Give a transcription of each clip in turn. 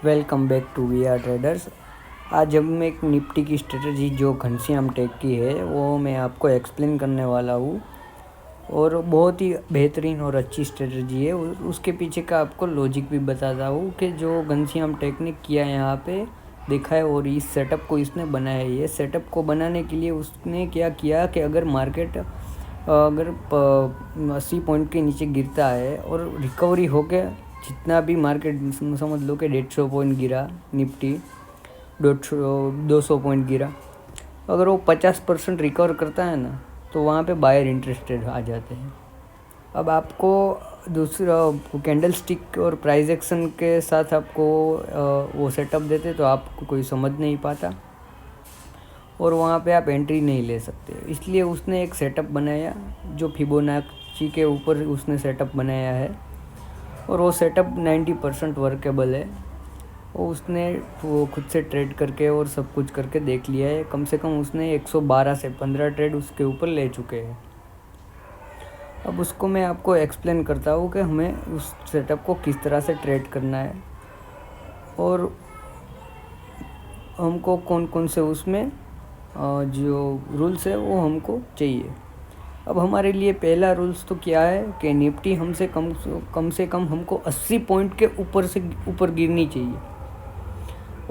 Welcome back to we are traders. आज हम एक निफ्टी की स्ट्रेटजी जो घनश्याम टेक की है वो मैं आपको एक्सप्लेन करने वाला हूँ और बहुत ही बेहतरीन और अच्छी स्ट्रेटजी है। उसके पीछे का आपको लॉजिक भी बताता हूँ कि जो घनश्याम टेक ने किया यहाँ पे देखा है और इस सेटअप को इसने बनाया है। ये सेटअप को बनाने के लिए उसने क्या किया कि अगर मार्केट अगर 80 पॉइंट के नीचे गिरता है और रिकवरी होके जितना भी मार्केट समझ लो कि 150 पॉइंट गिरा, निफ्टी 200 पॉइंट गिरा, अगर वो 50% रिकवर करता है ना तो वहाँ पे बायर इंटरेस्टेड आ जाते हैं। अब आपको दूसरा कैंडल स्टिक और प्राइस एक्शन के साथ आपको वो सेटअप देते तो आपको कोई समझ नहीं पाता और वहाँ पे आप एंट्री नहीं ले सकते। इसलिए उसने एक सेटअप बनाया जो फिबोनाची के ऊपर उसने सेटअप बनाया है और वो सेटअप 90% वर्केबल है। वो उसने वो खुद से ट्रेड करके और सब कुछ करके देख लिया है। कम से कम उसने 112 से 15 ट्रेड उसके ऊपर ले चुके हैं। अब उसको मैं आपको एक्सप्लेन करता हूँ कि हमें उस सेटअप को किस तरह से ट्रेड करना है और हमको कौन कौन से उसमें जो रूल्स है वो हमको चाहिए। अब हमारे लिए पहला रूल्स तो क्या है कि निफ्टी हमसे कम से कम हमको 80 पॉइंट के ऊपर गिरनी चाहिए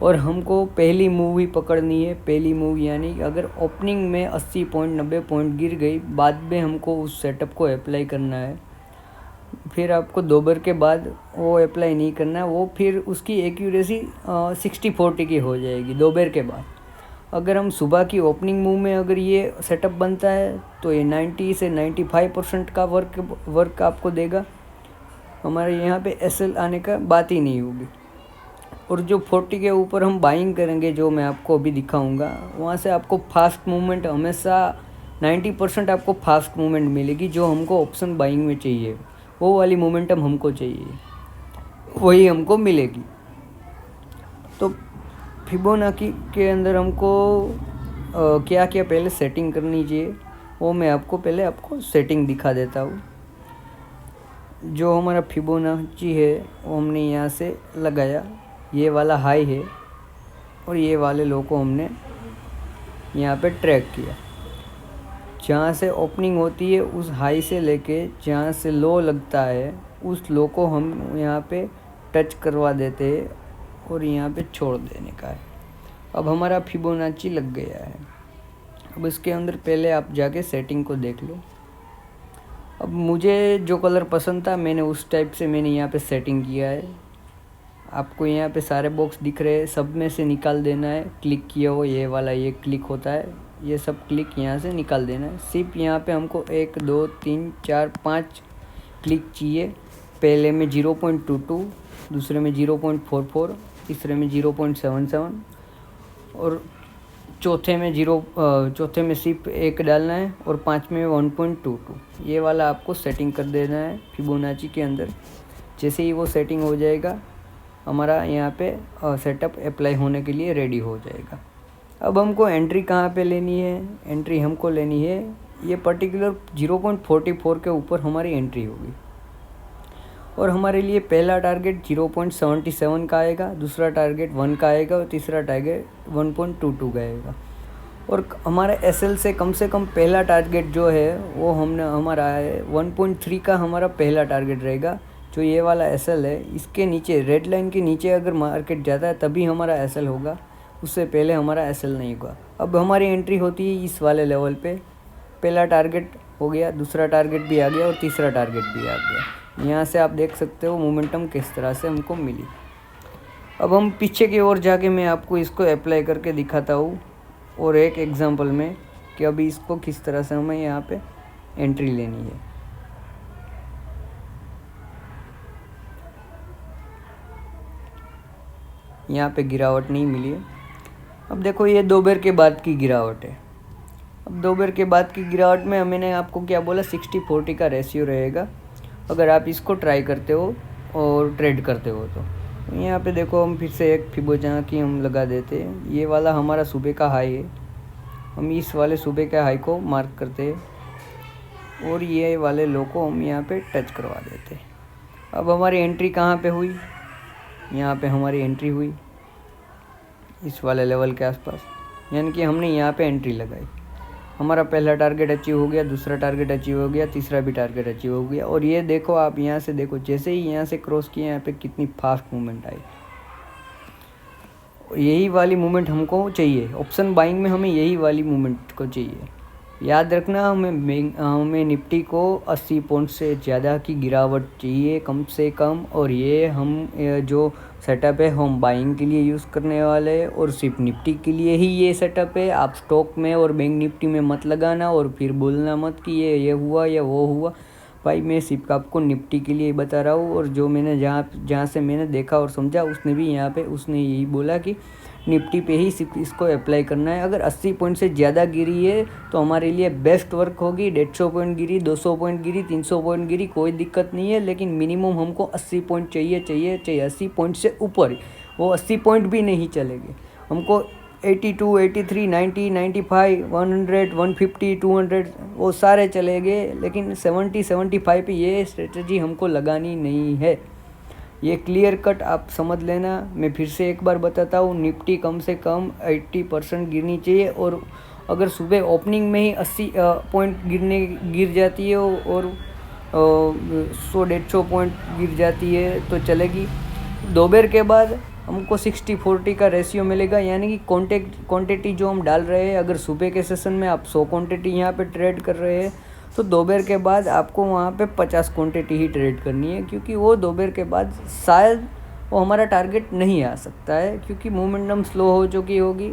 और हमको पहली मूव ही पकड़नी है। पहली मूव यानी अगर ओपनिंग में 80 पॉइंट 90 पॉइंट गिर गई, बाद में हमको उस सेटअप को अप्लाई करना है। फिर आपको दोपहर के बाद वो अप्लाई नहीं करना है, वो फिर उसकी एक्यूरेसी 60-40 की हो जाएगी दोपहर के बाद। अगर हम सुबह की ओपनिंग मूव में अगर ये सेटअप बनता है तो ये 90 से 95% का वर्क आपको देगा। हमारे यहाँ पे एसएल आने का बात ही नहीं होगी। और जो 40 के ऊपर हम बाइंग करेंगे, जो मैं आपको अभी दिखाऊंगा, वहाँ से आपको फास्ट मूवमेंट हमेशा 90% आपको फास्ट मूवमेंट मिलेगी। जो हमको ऑप्शन बाइंग में चाहिए वो वाली मोमेंटम हमको चाहिए, वही हमको मिलेगी। तो फिबोनाची के अंदर हमको क्या क्या पहले सेटिंग करनी चाहिए वो मैं आपको सेटिंग दिखा देता हूँ। जो हमारा फिबोनाची है वो हमने यहाँ से लगाया, ये वाला हाई है और ये वाले लो को हमने यहाँ पे ट्रैक किया। जहाँ से ओपनिंग होती है उस हाई से लेके जहाँ से लो लगता है उस लो को हम यहाँ पे टच करवा देते हैं और यहाँ पे छोड़ देने का है। अब हमारा फिबोनाची लग गया है। अब इसके अंदर पहले आप जाके सेटिंग को देख लो। अब मुझे जो कलर पसंद था मैंने उस टाइप से मैंने यहाँ पे सेटिंग किया है। आपको यहाँ पे सारे बॉक्स दिख रहे हैं, सब में से निकाल देना है। क्लिक किया हो ये वाला, ये क्लिक होता है, ये सब क्लिक यहाँ से निकाल देना है। सिर्फ यहाँ पे हमको 1 2 3 4 5 क्लिक चाहिए। पहले में 0.22, दूसरे में 0.44, तीसरे में 0.77 और चौथे में सिर्फ 1 डालना है और 5वें में 1.22। ये वाला आपको सेटिंग कर देना है फिबोनाची के अंदर। जैसे ही वो सेटिंग हो जाएगा हमारा यहाँ पे सेटअप अप्लाई होने के लिए रेडी हो जाएगा। अब हमको एंट्री कहाँ पे लेनी है? एंट्री हमको लेनी है ये पर्टिकुलर 0.44 के ऊपर हमारी एंट्री होगी और हमारे लिए पहला टारगेट 0.77 का आएगा, दूसरा टारगेट 1 का आएगा और तीसरा टारगेट 1.22 का आएगा। और हमारा एसएल से कम पहला टारगेट जो है वो हमारा है 1.3 का हमारा पहला टारगेट रहेगा। जो ये वाला एसएल है इसके नीचे रेड लाइन के नीचे अगर मार्केट जाता है तभी हमारा एसएल होगा, उससे पहले हमारा एसएल नहीं होगा। अब हमारी एंट्री होती है इस वाले लेवल पे। पहला टारगेट हो गया, दूसरा टारगेट भी आ गया और तीसरा टारगेट भी आ गया। यहाँ से आप देख सकते हो मोमेंटम किस तरह से हमको मिली। अब हम पीछे की ओर जाके मैं आपको इसको अप्लाई करके दिखाता हूँ और एक एग्जांपल में कि अभी इसको किस तरह से हमें यहाँ पे एंट्री लेनी है। यहाँ पे गिरावट नहीं मिली है। अब देखो ये दोपहर के बाद की गिरावट है। अब दोपहर के बाद की गिरावट में मैंने आपको क्या बोला, 60-40 का रेशियो रहेगा अगर आप इसको ट्राई करते हो और ट्रेड करते हो तो। यहाँ पे देखो हम फिर से एक फिबोनाची हम लगा देते हैं। ये वाला हमारा सुबह का हाई है, हम इस वाले सुबह के हाई को मार्क करते हैं और ये वाले लो को हम यहाँ पे टच करवा देते हैं। अब हमारी एंट्री कहाँ पे हुई? यहाँ पे हमारी एंट्री हुई इस वाले लेवल के आसपास, यानी कि हमने यहाँ पे एंट्री लगाई। हमारा पहला टारगेट अचीव हो गया, दूसरा टारगेट अचीव हो गया, तीसरा भी टारगेट अचीव हो गया। और ये देखो आप यहाँ से देखो, जैसे ही यहाँ से क्रॉस किया यहाँ पे कितनी फास्ट मूवमेंट आई। यही वाली मूवमेंट हमको चाहिए, ऑप्शन बाइंग में हमें यही वाली मूवमेंट को चाहिए। याद रखना, हमें निफ्टी को 80 पॉइंट से ज़्यादा की गिरावट चाहिए कम से कम। और ये हम जो सेटअप है हम बाइंग के लिए यूज़ करने वाले हैं, और सिर्फ निफ्टी के लिए ही ये सेटअप है। आप स्टॉक में और बैंक निफ्टी में मत लगाना और फिर बोलना मत कि ये हुआ या वो हुआ। भाई मैं सिर्फ आपको निफ्टी के लिए बता रहा हूँ। और जो मैंने जहाँ से मैंने देखा और समझा, उसने भी यहाँ पे उसने यही बोला कि निफ्टी पे ही सिर्फ इसको अप्लाई करना है। अगर 80 पॉइंट से ज़्यादा गिरी है तो हमारे लिए बेस्ट वर्क होगी। 150 पॉइंट गिरी, 200 पॉइंट गिरी, 300 पॉइंट गिरी, कोई दिक्कत नहीं है, लेकिन मिनिमम हमको 80 पॉइंट चाहिए। 80 पॉइंट से ऊपर, वो 80 पॉइंट भी नहीं चलेंगे हमको। 82, 83, 90, 95, 100, 150, 200 वो सारे चलेंगे, लेकिन 70, 75 पे ये स्ट्रेटजी हमको लगानी नहीं है। ये क्लियर कट आप समझ लेना। मैं फिर से एक बार बताता हूँ, निफ्टी कम से कम 80% गिरनी चाहिए। और अगर सुबह ओपनिंग में ही 80 पॉइंट गिर जाती है और 100-150 पॉइंट गिर जाती है तो चलेगी। दोपहर के बाद हमको 60-40 का रेशियो मिलेगा, यानी कि क्वांटिटी जो हम डाल रहे हैं, अगर सुबह के सेशन में आप 100 क्वांटिटी यहाँ पे ट्रेड कर रहे हैं तो दोपहर के बाद आपको वहाँ पे 50 क्वांटिटी ही ट्रेड करनी है, क्योंकि वो दोपहर के बाद शायद वो हमारा टारगेट नहीं आ सकता है, क्योंकि मोमेंटम स्लो हो चुकी होगी।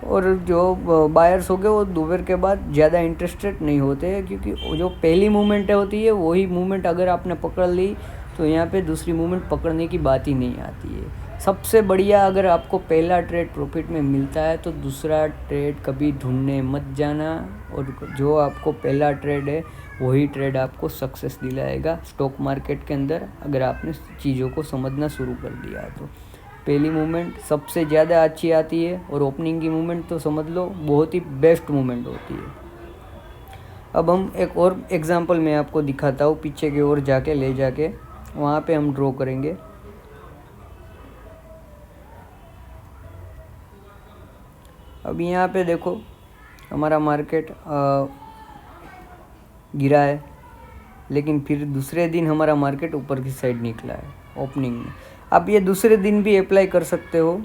और जो बायर्स हो गए वो दोपहर के बाद ज़्यादा इंटरेस्टेड नहीं होते हैं, क्योंकि जो पहली मूवमेंट होती है वही मूवमेंट अगर आपने पकड़ ली तो यहाँ पे दूसरी मूवमेंट पकड़ने की बात ही नहीं आती है। सबसे बढ़िया, अगर आपको पहला ट्रेड प्रॉफिट में मिलता है तो दूसरा ट्रेड कभी ढूंढने मत जाना। और जो आपको पहला ट्रेड है वही ट्रेड आपको सक्सेस दिलाएगा स्टॉक मार्केट के अंदर, अगर आपने चीज़ों को समझना शुरू कर दिया तो। पहली मूवमेंट सबसे ज़्यादा अच्छी आती है, और ओपनिंग की मूवमेंट तो समझ लो बहुत ही बेस्ट मूवमेंट होती है। अब हम एक और एग्जांपल मैं आपको दिखाता हूँ, पीछे की ओर जाके ले जाके वहाँ पे हम ड्रॉ करेंगे। अब यहाँ पे देखो हमारा मार्केट गिरा है, लेकिन फिर दूसरे दिन हमारा मार्केट ऊपर की साइड निकला है ओपनिंग में। आप ये दूसरे दिन भी अप्लाई कर सकते हो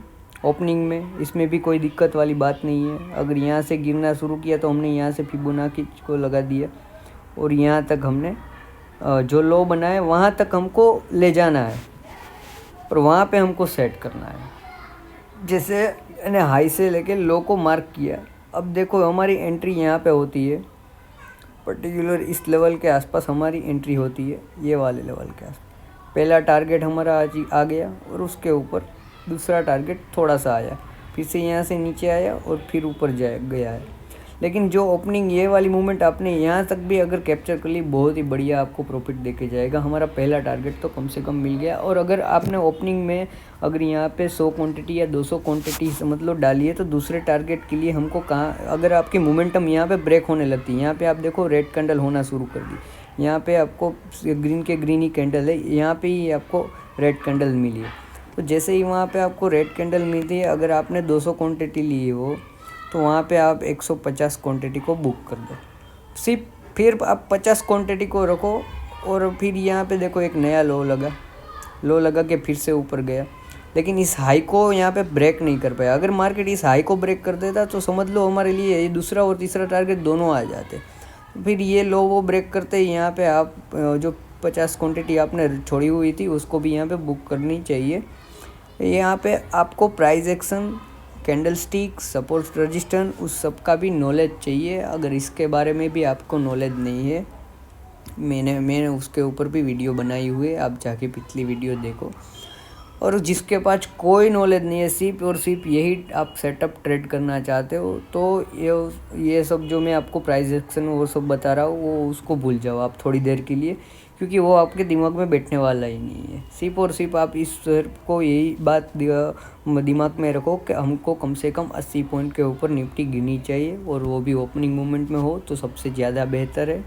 ओपनिंग में, इसमें भी कोई दिक्कत वाली बात नहीं है। अगर यहाँ से गिरना शुरू किया तो हमने यहाँ से फिबोनाची को लगा दिया, और यहाँ तक हमने जो लो बनाया वहाँ तक हमको ले जाना है, और वहाँ पे हमको सेट करना है। जैसे मैंने हाई से लेके लो को मार्क किया। अब देखो हमारी एंट्री यहाँ पे होती है, पर्टिकुलर इस लेवल के आसपास हमारी एंट्री होती है, ये वाले लेवल के आसपास। पहला टारगेट हमारा आ गया, और उसके ऊपर दूसरा टारगेट थोड़ा सा आया, फिर से यहाँ से नीचे आया और फिर ऊपर गया है। लेकिन जो ओपनिंग ये वाली मूवमेंट आपने यहाँ तक भी अगर कैप्चर कर ली, बहुत ही बढ़िया आपको प्रॉफिट देके जाएगा। हमारा पहला टारगेट तो कम से कम मिल गया। और अगर आपने ओपनिंग में अगर यहाँ पे 100 क्वांटिटी या 200 क्वांटिटी मतलब डाली है, तो दूसरे टारगेट के लिए हमको कहाँ, अगर आपकी मोमेंटम यहाँ पे ब्रेक होने लगती है, यहाँ पे आप देखो रेड कैंडल होना शुरू कर दी, यहाँ पे आपको ग्रीन के ग्रीन ही कैंडल है, यहाँ पे ही आपको रेड कैंडल मिली है। तो जैसे ही वहाँ पे आपको रेड कैंडल मिलती है, अगर आपने 200 क्वांटिटी ली है वो, तो वहाँ पे आप 150 क्वांटिटी को बुक कर दो सिर्फ। फिर आप 50 क्वांटिटी को रखो, और फिर यहाँ पे देखो एक नया लो लगा के फिर से ऊपर गया, लेकिन इस हाई को यहाँ पे ब्रेक नहीं कर पाया। अगर मार्केट इस हाई को ब्रेक कर देता तो समझ लो हमारे लिए ये दूसरा और तीसरा टारगेट दोनों आ जाते। फिर ये लो वो ब्रेक करते ही यहाँ पे आप जो 50 क्वांटिटी आपने छोड़ी हुई थी उसको भी यहाँ पे बुक करनी चाहिए। यहाँ पे आपको price action, candle stick, support, resistance, उस सब का भी नॉलेज चाहिए। अगर इसके बारे में भी आपको नॉलेज नहीं है, मैंने उसके ऊपर भी वीडियो बनाई हुई है, आप जाके पिछली वीडियो देखो। और जिसके पास कोई नॉलेज नहीं है, सिर्फ और सिर्फ यही आप सेटअप ट्रेड करना चाहते हो, तो ये सब जो मैं आपको प्राइस एक्शन वो सब बता रहा हूँ, वो उसको भूल जाओ आप थोड़ी देर के लिए, क्योंकि वो आपके दिमाग में बैठने वाला ही नहीं है। सिर्फ और सिर्फ आप इस को यही बात दिमाग में रखो कि हमको कम से कम 80 पॉइंट के ऊपर निफ्टी गिरनी चाहिए, और वो भी ओपनिंग मूवमेंट में हो तो सबसे ज़्यादा बेहतर है।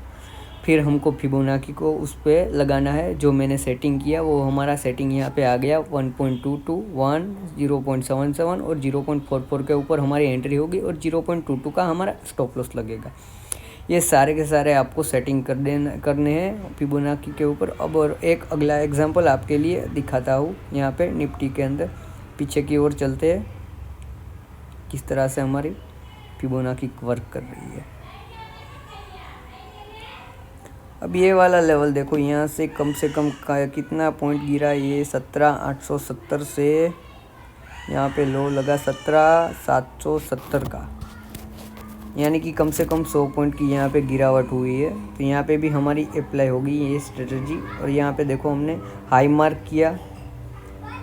फिर हमको फिबोनाची को उस पर लगाना है। जो मैंने सेटिंग किया वो हमारा सेटिंग यहाँ पे आ गया 1.22, 1, 0.77 और 0.44 के ऊपर हमारी एंट्री होगी और 0.22 का हमारा स्टॉप लॉस लगेगा। ये सारे के सारे आपको सेटिंग करने हैं फिबोनाची के ऊपर। अब और एक अगला एग्जांपल आपके लिए दिखाता हूँ। यहाँ पे निफ्टी के अंदर पीछे की ओर चलते हैं, किस तरह से हमारी फिबोनाची वर्क कर रही है। अब ये वाला लेवल देखो, यहाँ से कम कितना पॉइंट गिरा, ये 17,870 से यहाँ पे लो लगा 17,770 का, यानी कि कम से कम 100 पॉइंट की यहाँ पे गिरावट हुई है। तो यहाँ पे भी हमारी अप्लाई होगी ये स्ट्रेटजी। और यहाँ पे देखो हमने हाई मार्क किया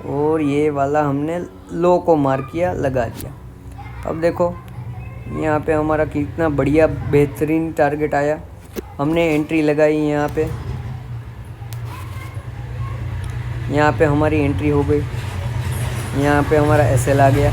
और ये वाला हमने लो को मार्क किया, लगा दिया। अब देखो यहाँ पे हमारा कितना बढ़िया बेहतरीन टारगेट आया, हमने एंट्री लगाई यहाँ पे हमारी एंट्री हो गई। यहाँ पे हमारा एसएल आ गया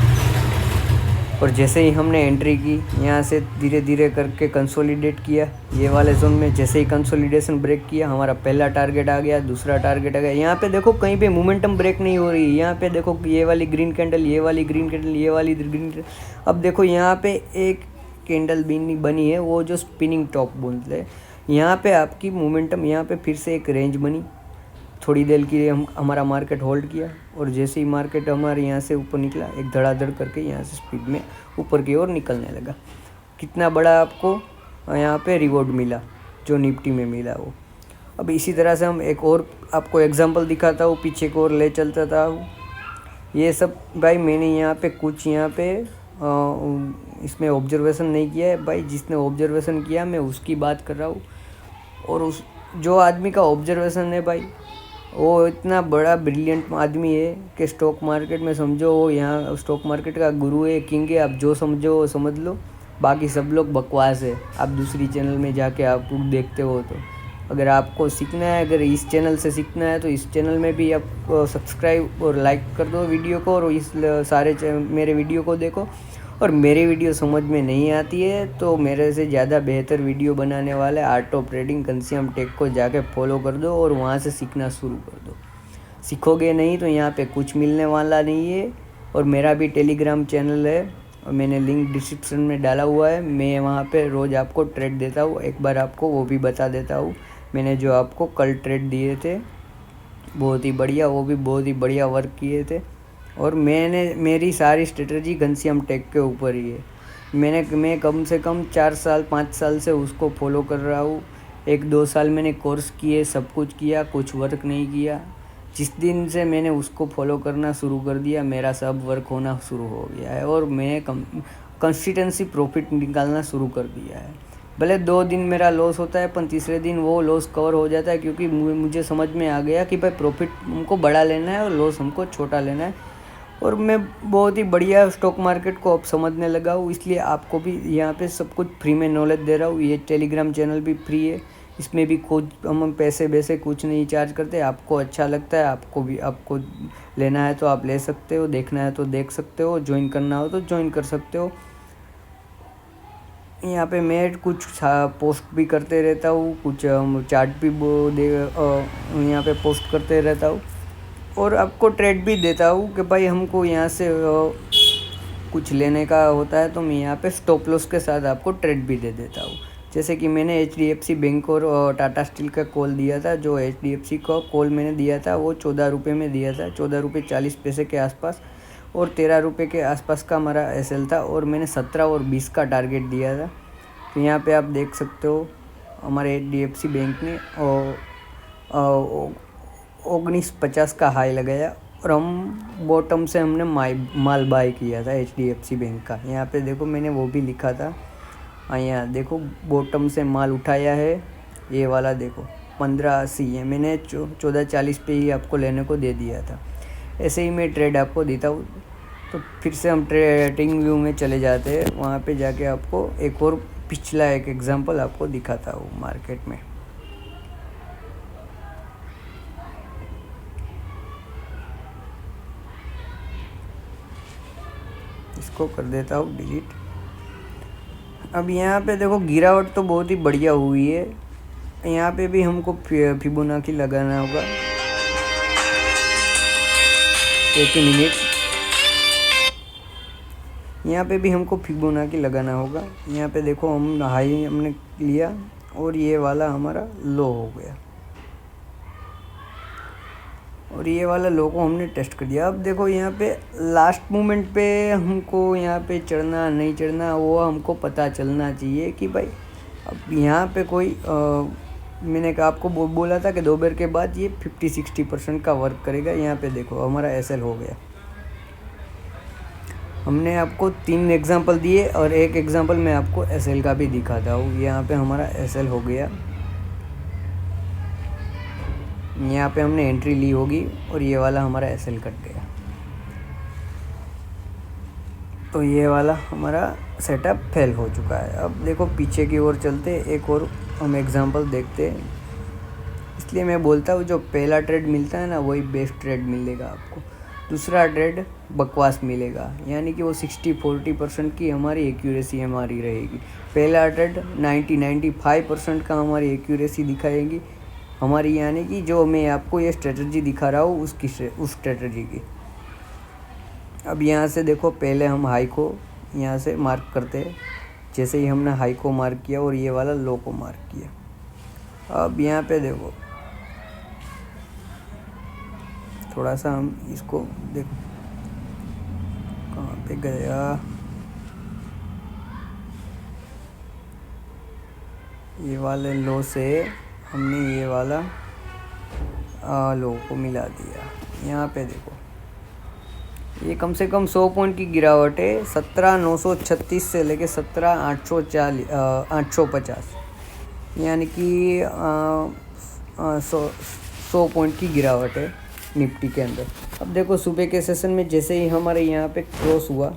और जैसे ही हमने एंट्री की यहाँ से धीरे धीरे करके कंसोलिडेट किया ये वाले जोन में। जैसे ही कंसोलिडेशन ब्रेक किया हमारा पहला टारगेट आ गया, दूसरा टारगेट आ गया। यहाँ पे देखो कहीं पे मोमेंटम ब्रेक नहीं हो रही। यहाँ पे देखो ये वाली ग्रीन कैंडल, ये वाली ग्रीन कैंडल, ये वाली ग्रीन कैंडल। अब देखो यहाँ पे एक कैंडल बनी है, वो जो स्पिनिंग टॉप बोलते हैं। यहाँ पे आपकी मोमेंटम, यहाँ पे फिर से एक रेंज बनी। थोड़ी देर के लिए हमारा मार्केट होल्ड किया और जैसे ही मार्केट हमारे यहाँ से ऊपर निकला, एक धड़ाधड़ करके यहाँ से स्पीड में ऊपर की ओर निकलने लगा। कितना बड़ा आपको यहाँ पे रिवॉर्ड मिला जो निफ्टी में मिला वो। अब इसी तरह से हम एक और आपको एग्जांपल दिखाता हूँ, पीछे की ओर ले चलता था। ये सब भाई मैंने यहाँ पे कुछ यहाँ पे इसमें ऑब्जर्वेशन नहीं किया है भाई। जिसने ऑब्जर्वेशन किया मैं उसकी बात कर रहा हूँ। और उस जो आदमी का ऑब्जर्वेशन है भाई, वो इतना बड़ा ब्रिलियंट आदमी है कि स्टॉक मार्केट में समझो वो यहाँ स्टॉक मार्केट का गुरु है, किंग है। आप जो समझो वो समझ लो, बाकी सब लोग बकवास है। आप दूसरी चैनल में जाके आप देखते हो तो अगर आपको सीखना है, अगर इस चैनल से सीखना है तो इस चैनल में भी आप सब्सक्राइब और लाइक कर दो वीडियो को और इस सारे मेरे वीडियो को देखो। और मेरी वीडियो समझ में नहीं आती है तो मेरे से ज़्यादा बेहतर वीडियो बनाने वाले art of trading Ghanshyam tech को जाके फॉलो कर दो और वहाँ से सीखना शुरू कर दो। सीखोगे नहीं तो यहाँ पे कुछ मिलने वाला नहीं है। और मेरा भी टेलीग्राम चैनल है और मैंने लिंक डिस्क्रिप्शन में डाला हुआ है। मैं वहाँ पे रोज़ आपको ट्रेड देता हूँ। एक बार आपको वो भी बता देता हूँ, मैंने जो आपको कल ट्रेड दिए थे बहुत ही बढ़िया, वो भी बहुत ही बढ़िया वर्क किए थे। और मेरी सारी स्ट्रेटजी घनश्याम टेक के ऊपर ही है। मैं कम से कम 4 साल 5 साल से उसको फॉलो कर रहा हूँ। 1-2 साल मैंने कोर्स किए, सब कुछ किया, कुछ वर्क नहीं किया। जिस दिन से मैंने उसको फॉलो करना शुरू कर दिया मेरा सब वर्क होना शुरू हो गया है और मैं कंसिस्टेंसी प्रॉफिट निकालना शुरू कर दिया है। भले 2 दिन मेरा लॉस होता है पर तीसरे दिन वो लॉस कवर हो जाता है, क्योंकि मुझे समझ में आ गया कि भाई प्रॉफिट हमको बड़ा लेना है और लॉस हमको छोटा लेना है। और मैं बहुत ही बढ़िया स्टॉक मार्केट को अब समझने लगा हूँ, इसलिए आपको भी यहाँ पे सब कुछ फ्री में नॉलेज दे रहा हूँ। ये टेलीग्राम चैनल भी फ्री है, इसमें भी कुछ हम पैसे वैसे कुछ नहीं चार्ज करते। आपको अच्छा लगता है, आपको लेना है तो आप ले सकते हो, देखना है तो देख सकते हो, ज्वाइन करना हो तो ज्वाइन कर सकते हो। यहाँ पे मैं कुछ पोस्ट भी करते रहता हूँ, कुछ चार्ट भी यहाँ पे पोस्ट करते रहता हूँ और आपको ट्रेड भी देता हूँ कि भाई हमको यहाँ से कुछ लेने का होता है तो मैं यहाँ पे स्टॉप लॉस के साथ आपको ट्रेड भी दे देता हूँ। जैसे कि मैंने HDFC बैंक और टाटा स्टील का कॉल दिया था। जो HDFC का कॉल मैंने दिया था वो 14 रुपये में दिया था, 14 रुपये 40 पैसे के आसपास, और 13 रुपये के आसपास का हमारा SL था। और मैंने 17 और 20 का टारगेट दिया था। तो यहाँ पे आप देख सकते हो हमारे HDFC बैंक ने 19.50 का हाई लगाया और हम बॉटम से हमने माल बाय किया था HDFC बैंक का। यहाँ पे देखो मैंने वो भी लिखा था। यहाँ देखो बॉटम से माल उठाया है, ये वाला देखो 15.80 है, मैंने 14.40 पे ही आपको लेने को दे दिया था। ऐसे ही मैं ट्रेड आपको देता हूँ। तो फिर से हम ट्रेडिंग व्यू में चले जाते हैं, वहाँ पे जाके आपको एक और पिछला एक एग्जांपल आपको दिखाता हूँ मार्केट में। इसको कर देता हूँ डिलीट। अब यहाँ पे देखो गिरावट तो बहुत ही बढ़िया हुई है। यहाँ पे भी हमको फिबोनाची लगाना होगा। एक ही मिनट, यहाँ पे भी हमको फिबोनाची लगाना होगा। यहाँ पे देखो हम हाई हमने लिया और ये वाला हमारा लो हो गया और ये वाला लो को हमने टेस्ट कर दिया। अब देखो यहाँ पे लास्ट मोमेंट पे हमको यहाँ पे चढ़ना नहीं चढ़ना वो हमको पता चलना चाहिए कि भाई अब यहाँ पे कोई मैंने आपको बोला था कि 2 बार के बाद ये 50-60% का वर्क करेगा। यहाँ पे देखो हमारा एसएल हो गया। हमने आपको 3 एग्जांपल दिए और एक एग्जांपल मैं आपको एसएल का भी दिखाता हूँ। यहाँ पे हमारा एसएल हो गया, यहाँ पे हमने एंट्री ली होगी और ये वाला हमारा एसएल कट गया। तो ये वाला हमारा सेटअप फेल हो चुका है। अब देखो पीछे की ओर चलते, एक और हम एग्जांपल देखते हैं। इसलिए मैं बोलता हूँ जो पहला ट्रेड मिलता है ना वही बेस्ट ट्रेड मिलेगा आपको, दूसरा ट्रेड बकवास मिलेगा। यानी कि वो 60-40% की हमारी एक्यूरेसी हमारी रहेगी। पहला ट्रेड 90-95% का हमारी एक्यूरेसी दिखाएगी हमारी, यानी कि जो मैं आपको ये स्ट्रेटजी दिखा रहा हूँ उस स्ट्रेटजी की। अब यहाँ से देखो पहले हम हाई को यहाँ से मार्क करते हैं। जैसे ही हमने हाई को मार्क किया और ये वाला लो को मार्क किया। अब यहाँ पे देखो थोड़ा सा हम इसको देखो कहाँ पे गया, ये वाले लो से हमने ये वाला लो को मिला दिया। यहाँ पे देखो ये कम से कम 100 पॉइंट की गिरावट है। 17,936 से लेके 17,850 यानी कि 100 पॉइंट की गिरावट है निफ्टी के अंदर। अब देखो सुबह के सेशन में जैसे ही हमारे यहाँ पे क्रॉस हुआ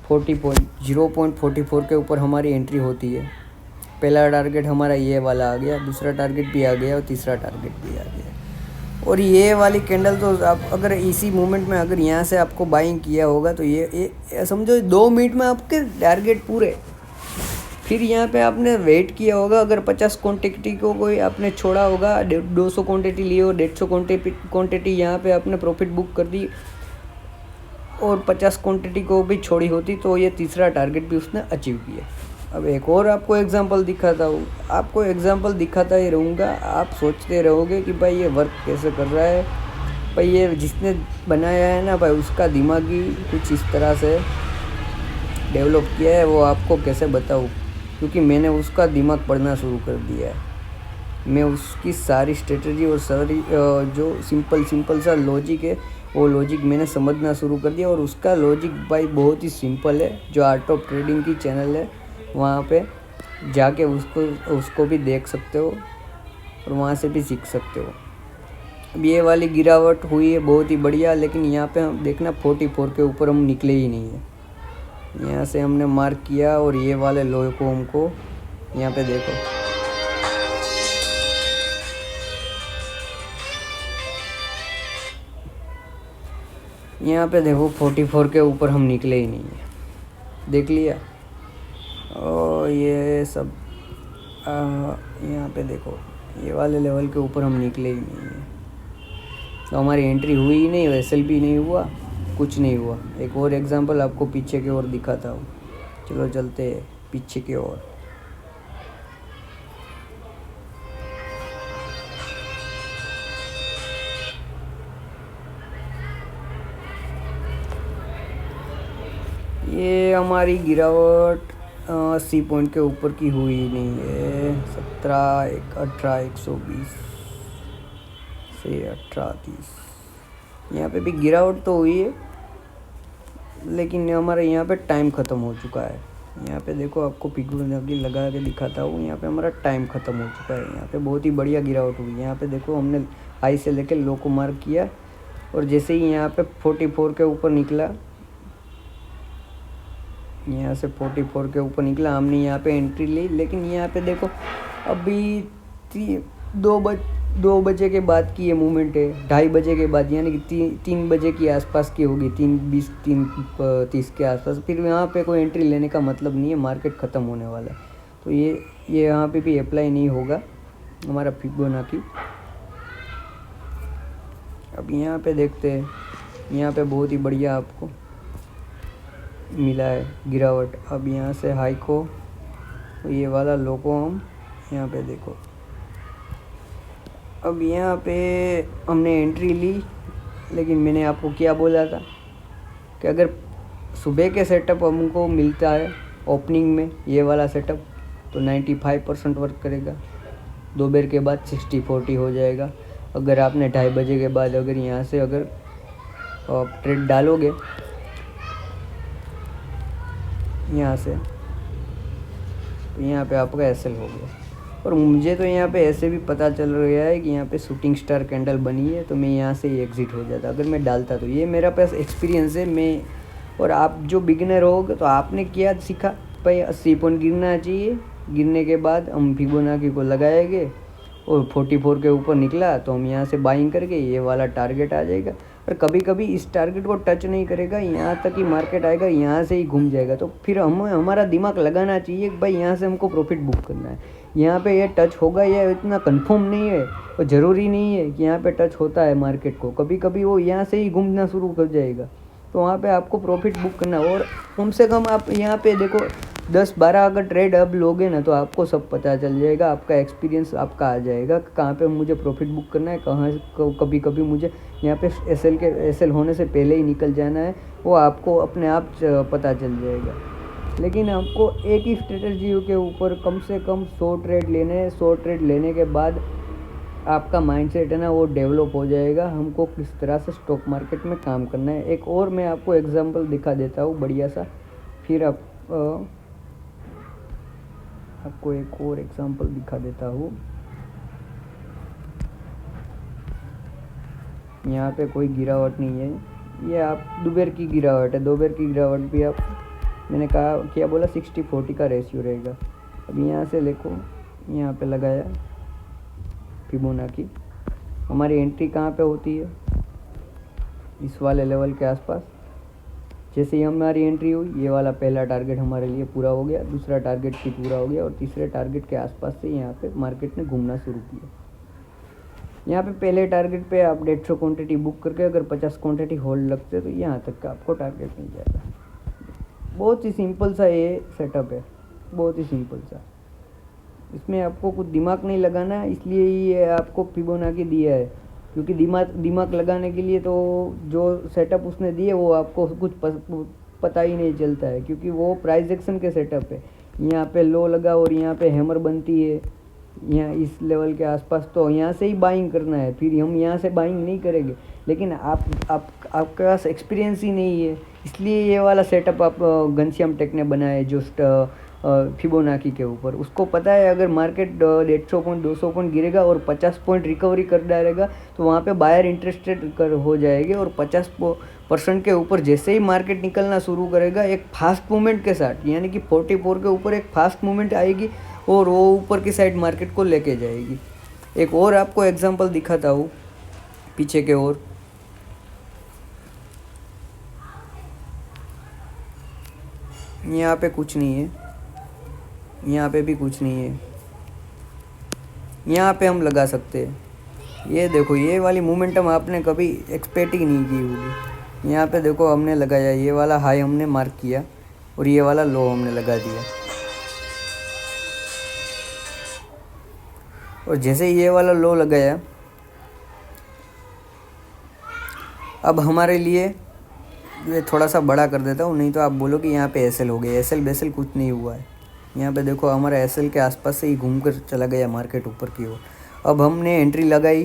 0.44 के ऊपर हमारी एंट्री होती है। पहला टारगेट हमारा ये वाला आ गया, दूसरा टारगेट भी आ गया और तीसरा टारगेट भी आ गया। और ये वाली कैंडल तो आप अगर इसी मोमेंट में अगर यहाँ से आपको बाइंग किया होगा तो ये समझो 2 मिनट में आपके टारगेट पूरे। फिर यहाँ पे आपने वेट किया होगा, अगर 50 क्वांटिटी को कोई आपने छोड़ा होगा, 200 क्वांटिटी ली हो, 150 क्वांटिटी यहाँ पे आपने प्रॉफिट बुक कर दी और 50 क्वांटिटी को भी छोड़ी होती तो ये तीसरा टारगेट भी उसने अचीव किया। अब एक और आपको एग्जांपल दिखाता हूँ, आपको एग्जांपल दिखाता ही रहूँगा। आप सोचते रहोगे कि भाई ये वर्क कैसे कर रहा है, भाई ये जिसने बनाया है ना भाई उसका दिमाग ही कुछ इस तरह से डेवलप किया है, वो आपको कैसे बताऊँ, क्योंकि मैंने उसका दिमाग पढ़ना शुरू कर दिया है। मैं उसकी सारी स्ट्रेटजी और सारी जो सिंपल सा लॉजिक है वो लॉजिक मैंने समझना शुरू कर दिया। और उसका लॉजिक भाई बहुत ही सिंपल है। जो आर्ट ऑफ ट्रेडिंग की चैनल है वहाँ पे जाके उसको भी देख सकते हो और वहाँ से भी सीख सकते हो। अब ये वाली गिरावट हुई है बहुत ही बढ़िया, लेकिन यहाँ पे हम देखना 44 के ऊपर हम निकले ही नहीं है। यहाँ से हमने मार्क किया और ये वाले लो को हमको यहाँ पे देखो यहाँ पे देखो 44 के ऊपर हम निकले ही नहीं है, देख लिया। और ये सब यहाँ पे देखो ये वाले लेवल के ऊपर हम निकले ही नहीं है, तो हमारी एंट्री हुई ही नहीं, एसएल भी नहीं हुआ, कुछ नहीं हुआ। एक और एग्जांपल आपको पीछे की ओर दिखाता हूँ। चलो चलते हैं पीछे की ओर। ये हमारी गिरावट 80 पॉइंट के ऊपर की हुई नहीं है। 17, 18, 120 से 18-30 यहाँ पे भी गिरावट तो हुई है, लेकिन हमारे यहाँ पे टाइम ख़त्म हो चुका है। यहाँ पे देखो आपको पिघल लगा के दिखाता हूँ, यहाँ पे हमारा टाइम ख़त्म हो चुका है। यहाँ पे बहुत ही बढ़िया गिरावट हुई। यहाँ पे देखो हमने हाई से लेकर लो को मार्क किया और जैसे ही यहाँ पे 44 के ऊपर निकला, यहाँ से 44 के ऊपर निकला, हमने यहाँ पे एंट्री ली। लेकिन यहाँ पे देखो अभी 2 बजे के बाद की ये मूवमेंट है, 2:30 बजे के बाद, यानी कि 3 बजे की आसपास की होगी, 3:20 3:30 के आसपास। फिर यहाँ पे कोई एंट्री लेने का मतलब नहीं है, मार्केट ख़त्म होने वाला है। तो ये यहाँ पे भी अप्लाई नहीं होगा हमारा फिबोनाची। अब यहाँ पे देखते हैं, यहाँ पे बहुत ही बढ़िया आपको मिला है गिरावट। अब यहाँ से हाई को, ये वाला लो को हम यहाँ पे देखो। अब यहाँ पे हमने एंट्री ली, लेकिन मैंने आपको क्या बोला था कि अगर सुबह के सेटअप हमको मिलता है ओपनिंग में ये वाला सेटअप, तो 95% वर्क करेगा। दोपहर के बाद 60-40 हो जाएगा। अगर आपने 2:30 बजे के बाद अगर यहाँ से अगर ट्रेड डालोगे यहाँ से, तो यहाँ पे आपका एसएल हो गया। और मुझे तो यहाँ पे ऐसे भी पता चल रहा है कि यहाँ पे शूटिंग स्टार कैंडल बनी है, तो मैं यहाँ से ही एग्ज़िट हो जाता अगर मैं डालता। तो ये मेरा पास एक्सपीरियंस है। मैं और आप जो बिगिनर होगे तो आपने क्या सीखा भाई, 80 पॉइंट गिरना चाहिए। गिरने के बाद हम फिबोनाची को लगाएंगे और 44 के ऊपर निकला तो हम यहाँ से बाइंग करके ये वाला टारगेट आ जाएगा। और कभी कभी इस टारगेट को टच नहीं करेगा, यहाँ तक ही मार्केट आएगा, यहाँ से ही घूम जाएगा। तो फिर हमारा दिमाग लगाना चाहिए कि भाई यहाँ से हमको प्रॉफिट बुक करना है। यहाँ पे ये टच होगा, ये इतना कंफर्म नहीं है और ज़रूरी नहीं है कि यहाँ पे टच होता है मार्केट को। कभी कभी वो यहाँ से ही घूमना शुरू कर जाएगा, तो वहाँ पे आपको प्रॉफिट बुक करना है। और कम से कम आप यहाँ पे देखो 10-12 अगर ट्रेड अब लोगे ना, तो आपको सब पता चल जाएगा, आपका एक्सपीरियंस आपका आ जाएगा कहाँ पे मुझे प्रॉफिट बुक करना है, कहाँ कभी कभी मुझे यहाँ पे एसएल होने से पहले ही निकल जाना है, वो आपको अपने आप पता चल जाएगा। लेकिन आपको एक ही स्ट्रेटजी के ऊपर कम से कम 100 ट्रेड लेने हैं। 100 ट्रेड लेने के बाद आपका माइंडसेट है ना वो डेवलप हो जाएगा, हमको किस तरह से स्टॉक मार्केट में काम करना है। एक और मैं आपको एग्जांपल दिखा देता हूँ बढ़िया सा, फिर आपको एक और एग्जांपल दिखा देता हूँ। यहाँ पे कोई गिरावट नहीं है, ये आप दोपहर की गिरावट है। दोपहर की गिरावट भी आप, मैंने कहा क्या बोला, 60-40 का रेशियो रहेगा। अब यहाँ से देखो, यहाँ पे लगाया फिबोनाची। हमारी एंट्री कहाँ पे होती है, इस वाले लेवल के आसपास। जैसे ही हमारी एंट्री हुई, ये वाला पहला टारगेट हमारे लिए पूरा हो गया, दूसरा टारगेट भी पूरा हो गया और तीसरे टारगेट के आसपास से यहाँ पे मार्केट ने घूमना शुरू किया। यहाँ पे पहले टारगेट पे आप 150 क्वांटिटी बुक करके अगर 50 क्वांटिटी होल्ड लगते तो यहाँ तक का आपको टारगेट मिल जाएगा। बहुत ही सिंपल सा ये सेटअप है, बहुत ही सिंपल सा। इसमें आपको कुछ दिमाग नहीं लगाना है, इसलिए ये आपको फिबोनाची दिया है। क्योंकि दिमाग लगाने के लिए तो जो सेटअप उसने दिए वो आपको कुछ पता ही नहीं चलता है, क्योंकि वो प्राइस एक्शन के सेटअप है। यहाँ पे लो लगा और यहाँ पे हैमर बनती है यहाँ इस लेवल के आसपास, तो यहाँ से ही बाइंग करना है। फिर हम यहाँ से बाइंग नहीं करेंगे, लेकिन आपके पास एक्सपीरियंस ही नहीं है, इसलिए ये वाला सेटअप आप घनश्याम टेक ने बनाया है जो फिबोनाची के ऊपर। उसको पता है अगर मार्केट 150 पॉइंट 200 पॉइंट गिरेगा और 50 पॉइंट रिकवरी कर डालेगा तो वहाँ पे बायर इंटरेस्टेड हो जाएंगे। और 50% के ऊपर जैसे ही मार्केट निकलना शुरू करेगा एक फास्ट मूवमेंट के साथ, यानी कि 44 के ऊपर एक फास्ट मूवमेंट आएगी और वो ऊपर की साइड मार्केट को लेके जाएगी। एक और आपको एग्जांपल दिखाता हूँ पीछे के ओर। यहाँ पे कुछ नहीं है, यहाँ पे भी कुछ नहीं है, यहाँ पे हम लगा सकते हैं। ये देखो, ये वाली मोमेंटम आपने कभी एक्सपेक्ट ही नहीं की होगी। यहाँ पे देखो हमने लगाया, ये वाला हाई हमने मार्क किया और ये वाला लो हमने लगा दिया। और जैसे ये वाला लो लगाया, अब हमारे लिए ये थोड़ा सा बड़ा कर देता हूँ, नहीं तो आप बोलो कि यहाँ पे एसएल हो गया। एसएल बेसल कुछ नहीं हुआ है। यहाँ पे देखो हमारा एसएल के आसपास से ही घूम कर चला गया मार्केट ऊपर की ओर। अब हमने एंट्री लगाई,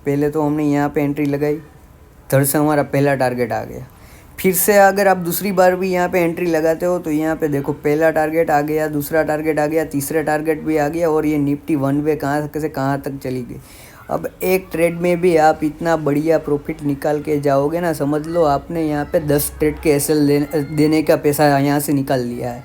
पहले तो हमने यहाँ पे एंट्री लगाई, धड़ से हमारा पहला टारगेट आ गया। फिर से अगर आप दूसरी बार भी यहाँ पे एंट्री लगाते हो तो यहाँ पे देखो पहला टारगेट आ गया, दूसरा टारगेट आ गया, तीसरा टारगेट भी आ गया और ये निफ्टी वन वे कहाँ से कहाँ तक चली गई। अब एक ट्रेड में भी आप इतना बढ़िया प्रॉफिट निकाल के जाओगे ना, समझ लो आपने यहाँ पे 10 ट्रेड के एसएल देने का पैसा यहाँ से निकाल लिया है।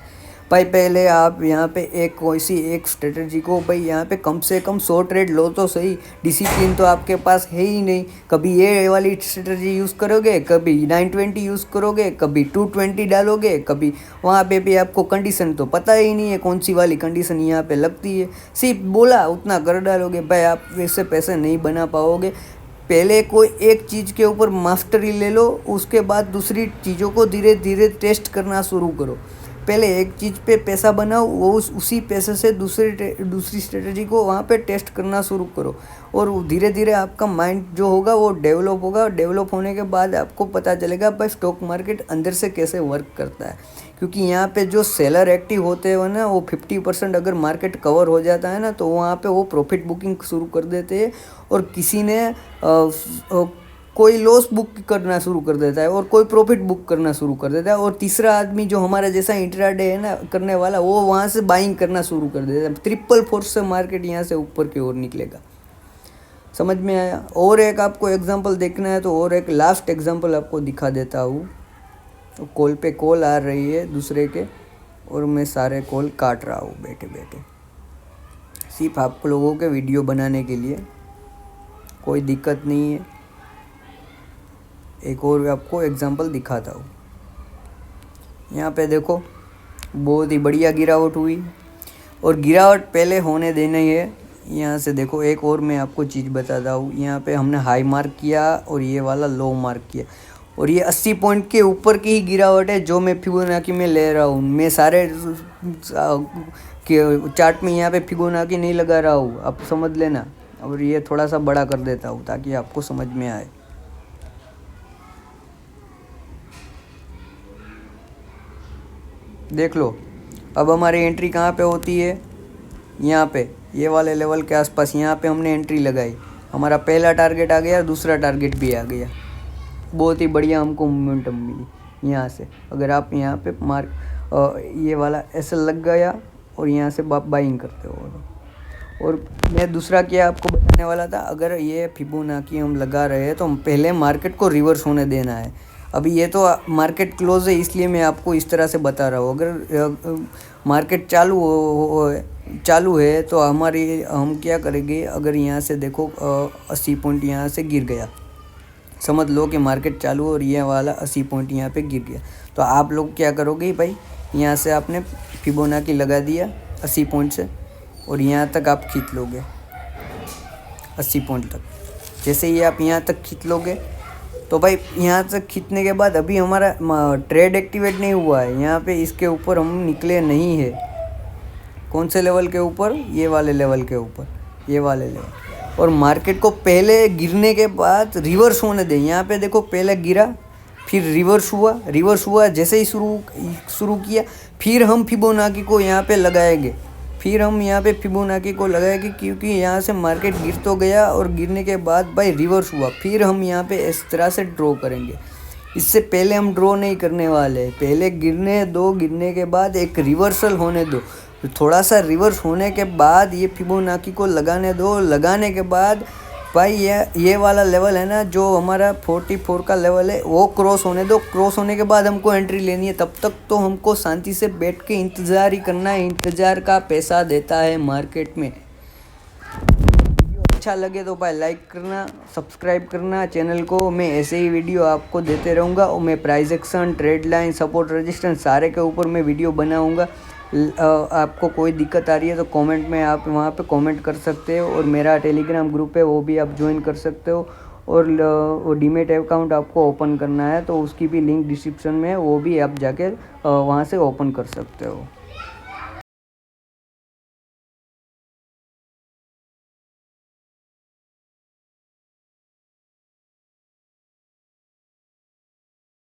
भाई पहले आप यहाँ पे एक कोई सी एक स्ट्रेटजी को भाई यहाँ पे कम से कम 100 ट्रेड लो तो सही। डिसिप्लिन तो आपके पास है ही नहीं। कभी ये वाली स्ट्रेटजी यूज़ करोगे, कभी 920 यूज़ करोगे, कभी 220 डालोगे, कभी वहाँ पे भी आपको कंडीशन तो पता ही नहीं है कौन सी वाली कंडीशन यहाँ पे लगती है। सिर्फ बोला उतना कर डालोगे, भाई आप वैसे पैसे नहीं बना पाओगे। पहले कोई एक चीज़ के ऊपर मास्टरी ले लो, उसके बाद दूसरी चीज़ों को धीरे धीरे टेस्ट करना शुरू करो। पहले एक चीज़ पे पैसा बनाओ, वो उसी पैसे से दूसरी स्ट्रेटजी को वहाँ पे टेस्ट करना शुरू करो, और धीरे धीरे आपका माइंड जो होगा वो डेवलप होगा। डेवलप होने के बाद आपको पता चलेगा भाई स्टॉक मार्केट अंदर से कैसे वर्क करता है। क्योंकि यहाँ पे जो सेलर एक्टिव होते हैं ना, वो 50% अगर मार्केट कवर हो जाता है ना, तो वहाँ पे वो प्रॉफिट बुकिंग शुरू कर देते हैं, और किसी ने कोई लॉस बुक करना शुरू कर देता है और कोई प्रॉफिट बुक करना शुरू कर देता है, और तीसरा आदमी जो हमारा जैसा इंट्राडे है ना करने वाला, वो वहाँ से बाइंग करना शुरू कर देता है। ट्रिपल फोर्स से मार्केट यहाँ से ऊपर की ओर निकलेगा। समझ में आया? और एक आपको एग्जांपल देखना है तो और एक लास्ट एग्जांपल आपको दिखा देता हूँ। तो कॉल पे कॉल आ रही है दूसरे के, और मैं सारे कॉल काट रहा हूँ बैठे बैठे, सिर्फ आप लोगों के वीडियो बनाने के लिए। कोई दिक्कत नहीं है। एक और आपको एग्जांपल दिखाता हूँ। यहाँ पे देखो बहुत ही बढ़िया गिरावट हुई, और गिरावट पहले होने देनी है। यहाँ से देखो एक और मैं आपको चीज़ बताता हूँ। यहाँ पे हमने हाई मार्क किया और ये वाला लो मार्क किया, और ये 80 पॉइंट के ऊपर की ही गिरावट है जो मैं फिबोनाची में ले रहा हूँ। मैं सारे चार्ट में यहाँ पे फिबोनाची नहीं लगा रहा हूँ, आप समझ लेना। और ये थोड़ा सा बड़ा कर देता हूँ ताकि आपको समझ में आए। देख लो, अब हमारी एंट्री कहाँ पे होती है? यहाँ पे, ये वाले लेवल के आसपास यहाँ पे हमने एंट्री लगाई। हमारा पहला टारगेट आ गया, दूसरा टारगेट भी आ गया। बहुत ही बढ़िया हमको मोमेंटम मिली यहाँ से। अगर आप यहाँ पे ये वाला ऐसे लग गया और यहाँ से बाइंग करते हो। और मैं दूसरा क्या आपको बताने वाला था, अगर ये फिबोनाची हम लगा रहे हैं तो हम पहले मार्केट को रिवर्स होने देना है। अभी ये तो मार्केट क्लोज है, इसलिए मैं आपको इस तरह से बता रहा हूँ। अगर मार्केट चालू है तो हम क्या करेंगे? अगर यहाँ से देखो 80 पॉइंट यहाँ से गिर गया, समझ लो कि मार्केट चालू और ये वाला 80 पॉइंट यहाँ पे गिर गया, तो आप लोग क्या करोगे भाई? यहाँ से आपने फिबोनाची लगा दिया 80 पॉइंट से, और यहाँ तक आप खींच लोगे 80 पॉइंट तक। जैसे ही आप यहाँ तक खींच लोगे तो भाई यहाँ तक खींचने के बाद अभी हमारा ट्रेड एक्टिवेट नहीं हुआ है। यहाँ पे इसके ऊपर हम निकले नहीं है। कौन से लेवल के ऊपर? ये वाले लेवल के ऊपर, ये वाले लेवल। और मार्केट को पहले गिरने के बाद रिवर्स होने दें। यहाँ पे देखो पहले गिरा, फिर रिवर्स हुआ। जैसे ही शुरू किया, फिर हम फिबोनाची को यहाँ पे लगाएंगे। क्योंकि यहाँ से मार्केट गिर तो गया, और गिरने के बाद भाई रिवर्स हुआ। फिर हम यहाँ पे इस तरह से ड्रॉ करेंगे। इससे पहले हम ड्रॉ नहीं करने वाले। पहले गिरने दो, गिरने के बाद एक रिवर्सल होने दो। थोड़ा सा रिवर्स होने के बाद ये फिबोनाची को लगाने दो। लगाने के बाद भाई ये वाला लेवल है ना, जो हमारा 44 का लेवल है, वो क्रॉस होने दो। क्रॉस होने के बाद हमको एंट्री लेनी है। तब तक तो हमको शांति से बैठ के इंतज़ार ही करना है। इंतज़ार का पैसा देता है मार्केट में। वीडियो अच्छा लगे तो भाई लाइक करना, सब्सक्राइब करना चैनल को। मैं ऐसे ही वीडियो आपको देते रहूँगा, और मैं price action, trade line, support, resistance सारे के ऊपर मैं वीडियो बनाऊँगा। आपको कोई दिक्कत आ रही है तो कमेंट में आप वहाँ पे कमेंट कर सकते हो, और मेरा टेलीग्राम ग्रुप है वो भी आप ज्वाइन कर सकते हो। और वो डीमेट अकाउंट आपको ओपन करना है तो उसकी भी लिंक डिस्क्रिप्शन में है, वो भी आप जाके वहाँ से ओपन कर सकते हो।